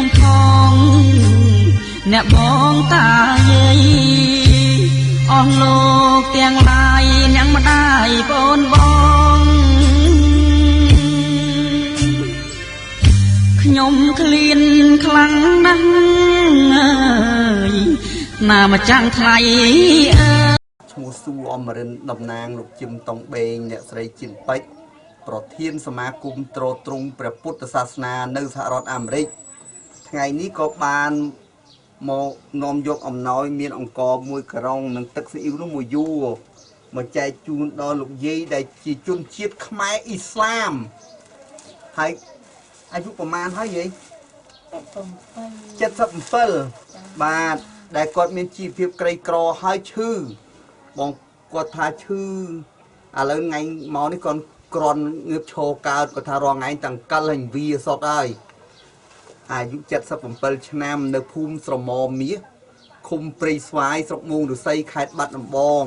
ខ្ញុំផងអ្នកបងតាយាយអស់លោកទាំងឡាយអ្នកម្ដាយបងបងខ្ញុំឃ្លានខ្លាំងណាស់អើយណាមកចាំងថ្លៃអើឈ្មោះស៊ូអមរិនតំណាងលោកជឹមតុងបេងអ្នកស្រីជីនពេជ្រប្រធានសមាគមត្រួតត្រងព្រះពុទ្ធសាសនានៅសហរដ្ឋអាមេរិកថ្ងៃនេះក៏បានមកនាំយកអំណោយមានអង្គមួយក្រុងនិងទឹកស៊ីអ៊ីវនោះមួយយួរមកចែកជូនដល់លោកយាយដែលជាជនជាតិខ្មែរអ៊ីស្លាមហើយអាយុប្រមាណហើយយាយ77បាទដែលគាត់មានជីវភាពក្រីក្រហើយឈឺបងគាត់ថាឈឺឥឡូវថ្ងៃមកនេះគាត់ក្រន់ងើបឈរកើតគាត់ថារងថ្ងៃតាំងកិលហើយវាសតហើយអាយុ77ឆ្នាំនៅភូមិស្រមមាសឃុំព្រៃស្វាយស្រុកមូងឫស្សីខេត្តបាត់ដំបង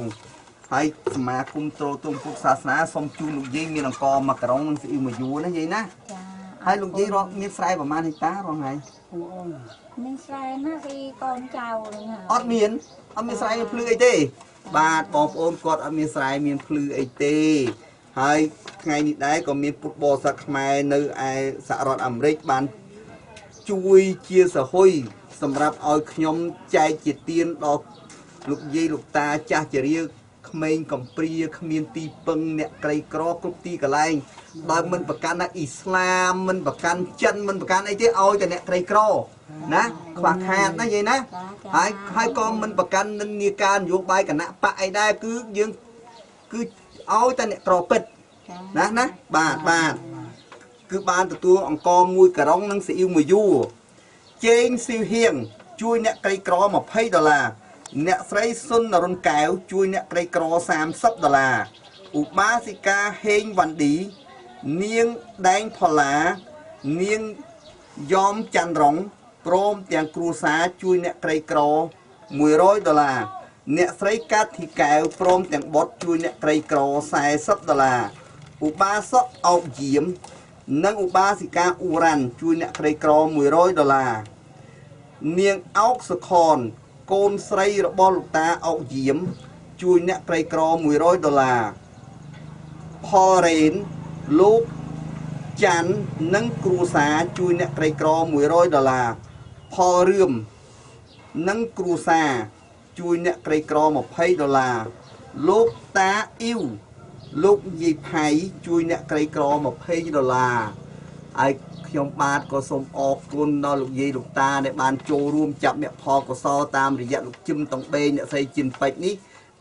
ហើយសមាគមត្រួតត្រងពុទ្ធសាសនាសូមជូនលោកយាយមានអង្គមួយក្រុងនិងស៊ីអ៊ីវមួយយួរណាយាយណាចាហើយលោកយាយរកមានស្រែប្រហែលហិកតារងថ្ងៃមានស្រែណាពីកូនចៅហ្នឹងអត់មានស្រែភ្លឺអីទេបាទបងប្អូនគាត់អត់មានស្រែមានភ្លឺអីទេហើយថ្ងៃនេះដែរក៏មានពុទ្ធបរិស័ទខ្មែរនៅឯសហរដ្ឋអាមេរិកបានជួយជាសហុយសម្រាប់ឲ្យខ្ញុំចែកជាទានដល់លោកយាយលោកតាចាស់ជារៀងក្មេងកំព្រាគ្មានទីពឹងអ្នកក្រីក្រគ្រប់ទីកន្លែងបើមិនប្រកាន់អ៊ីស្លាមមិនប្រកាន់ចិនមិនប្រកាន់អីទេឲ្យតែអ្នកក្រីក្រណាខ្វះខាតណាយាយណាហើយក៏មិនប្រកាន់និន្នាការនយោបាយគណៈបកអីដែរគឺយើងគឺឲ្យតែអ្នកក្រពិតណាបាទគឺបានទទួលអង្គមួយក្រុងនិងស៊ីអ៊ីវមួយយួរជេងស៊ីវហៀងជួយអ្នកក្រីក្រ$20អ្នកស្រីសុននរុនកែវជួយអ្នកក្រីក្រ$30ឧបាសិកាហេងវ៉ាន់ឌីនាងដែងផល្លានាងយ៉មច័ន្ទរងព្រមទាំងគ្រួសារជួយអ្នកក្រីក្រ$100អ្នកស្រីកាត់ធីកែវព្រមទាំងបុត្រជួយអ្នកក្រីក្រ$40ឧបាសកអោកយាមនិងឧបាសិកាអ៊ូរ៉ាន់ជួយអ្នកក្រីក្រ$100នាងអោកសុខនកូនស្រីរបស់លោកតាអោកយាមជួយអ្នកក្រីក្រ$100ផលរ៉េនលោកច័ន្ទនិងគ្រួសារជួយអ្នកក្រីក្រ$100ផលរឿមនិងគ្រួសារជួយអ្នកក្រីក្រ$20លោកតាអ៊ីវលោកយាយផៃជួយអ្នកក្រីក្រ$20ហើយខ្ញុំបាទក៏សូមអរគុណដល់លោកយាយលោកតាដែលបានចូលរួមចាប់អ្នកផលកុសលតាមរយៈលោកជឹមតុងបេងអ្នកស្រីជីនពេជ្រនេះ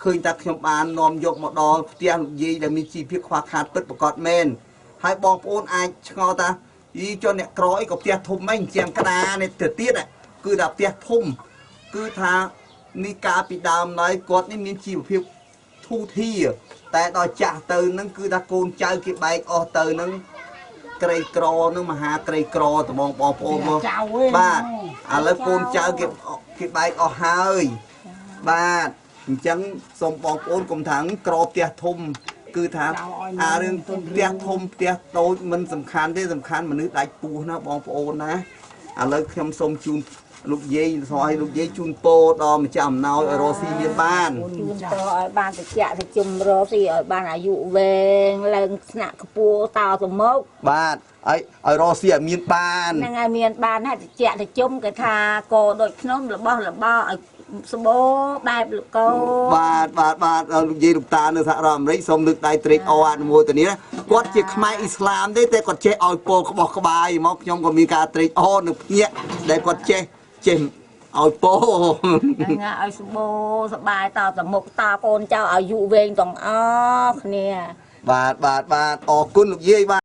ឃើញថាខ្ញុំបាននាំយកមកដល់ផ្ទះលោកយាយដែលមានជីវភាពខ្វះខាតពិតប្រាកដមែនហើយបងប្អូនអាចឆ្ងល់ថាយីចុះអ្នកក្រអីក៏ផ្ទះធំហ្នឹងជាងក្តារនេះទៅទៀតគឺថាផ្ទះធំគឺថានេះកាលពីដើមឡើយគាត់នេះមានជីវភាពធូរធារតែដល់ចាស់ទៅហ្នឹងគឺថាកូនចៅគេបែកអស់ទៅហ្នឹងក្រីក្រនឹងមហាក្រីក្រត្មងបងប្អូនមកបាទឥឡូវកូនចៅគេបែកអស់ហើយបាទអញ្ចឹងសូមបងប្អូនកុំថាក្រផ្ទះធំគឺថាអារឿងផ្ទះធំផ្ទះតូចមិនសំខាន់ទេសំខាន់មនុស្សដាច់ពោះណាបងប្អូនណាឥឡូវខ្ញុំសូមជូនលោកយាយស្រឲ្យលោកយាយជូនពរដល់ម្ចាស់អំណោយឲ្យរស់ស៊ីមានបានជូនពរឲ្យបានតិចទៅជុំរស់ស៊ីឲ្យបានអាយុវែងឡើងស្នាក់ខ្ពស់តទៅមុខបាទឲ្យរស់ស៊ីឲ្យមានបានហ្នឹងហើយមានបានហើយតិចទៅជុំគេថាកដូចខ្ញុំរបស់ឲ្យសម្បូរបែបលោកកោបាទលោកយាយលោកតានៅសហរដ្ឋអាមេរិកសូមលើកដៃត្រេកអរអនុមោទនាគាត់ជាខ្មែរអ៊ីស្លាមទេតែគាត់ចេះឲ្យពោលក្បោះក្បាយមកខ្ញុំក៏មានការត្រេកអរនៅភ្នាក់ដែលគាត់ចេះឲ្យពោហ្នឹងឲ្យសម្បូរសប្បាយតទៅមុខតកូនចៅអាយុវែងទាំងអស់គ្នាបាទអរគុណលោកយាយបាទ